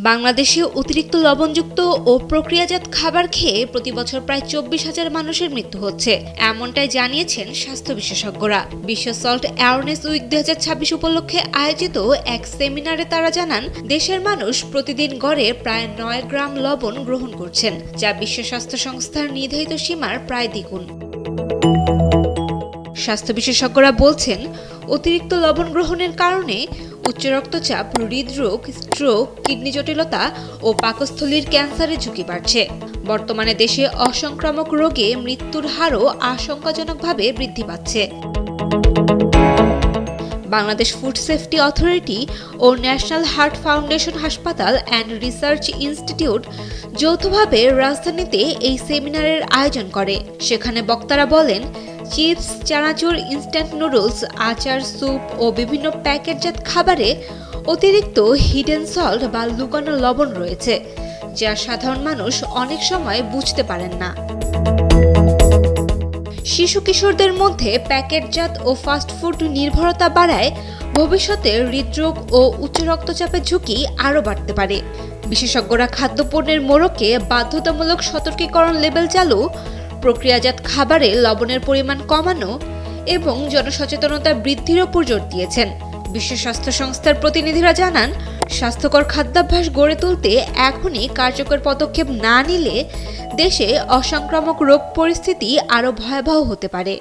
বাংলাদেশে অতিরিক্ত লবণযুক্ত ও প্রক্রিয়াজাত খাবার খেয়ে প্রতি বছর প্রায় 24,000 মানুষের মৃত্যু হচ্ছে, এমনটাই জানিয়েছেন স্বাস্থ্য বিশেষজ্ঞরা। বিশ্ব সল্ট অ্যাওয়ারনেস উইক 2026 উপলক্ষে আয়োজিত এক সেমিনারে তারা জানান, দেশের মানুষ প্রতিদিন গড়ে প্রায় 9 গ্রাম লবণ গ্রহণ করছেন, যা বিশ্ব স্বাস্থ্য সংস্থার নির্ধারিত সীমার প্রায় দ্বিগুণ। স্বাস্থ্য বিশেষজ্ঞরা বলছেন, অতিরিক্ত লবণ গ্রহণের কারণে উচ্চ রক্তচাপ, হৃদরোগ, স্ট্রোক, কিডনি জটিলতা ও পাকস্থলীর ক্যান্সারের ঝুঁকি বাড়ছে। বর্তমানে দেশে অসংক্রামক রোগে মৃত্যুর হারও আশঙ্কাজনকভাবে বৃদ্ধি পাচ্ছে। বাংলাদেশ ফুড সেফটি অথরিটি ও ন্যাশনাল হার্ট ফাউন্ডেশন হাসপাতাল অ্যান্ড রিসার্চ ইনস্টিটিউট যৌথভাবে রাজধানীতে এই সেমিনারের আয়োজন করে। সেখানে বক্তারা বলেন, চিপস, চানাচুর, ইনস্ট্যান্ট নুডলস, আচার, স্যুপ ও বিভিন্ন প্যাকেটজাত খাবারে অতিরিক্ত হিডেন সল্ট বা লুকানো লবণ রয়েছে, যা সাধারণ মানুষ অনেক সময় বুঝতে পারেন না। শিশু কিশোরদের মধ্যে প্যাকেটজাত ও ফাস্টফুড নির্ভরতা বাড়ায় ভবিষ্যতে হৃদরোগ ও উচ্চ রক্তচাপের ঝুঁকি আরও বাড়তে পারে। বিশেষজ্ঞরা খাদ্যপণ্যের মোড়কে বাধ্যতামূলক সতর্কীকরণ লেবেল চালু, প্রক্রিয়াজাত খাবারে লবণের পরিমাণ কমানো এবং জনসচেতনতা বৃদ্ধির ওপর জোর দিয়েছেন। বিশ্ব স্বাস্থ্য সংস্থার প্রতিনিধিরা জানান, স্বাস্থ্যকর খাদ্যাভ্যাস গড়ে তুলতে এখনই কার্যকর পদক্ষেপ না নিলে দেশে অসংক্রামক রোগ পরিস্থিতি আরও ভয়াবহ হতে পারে।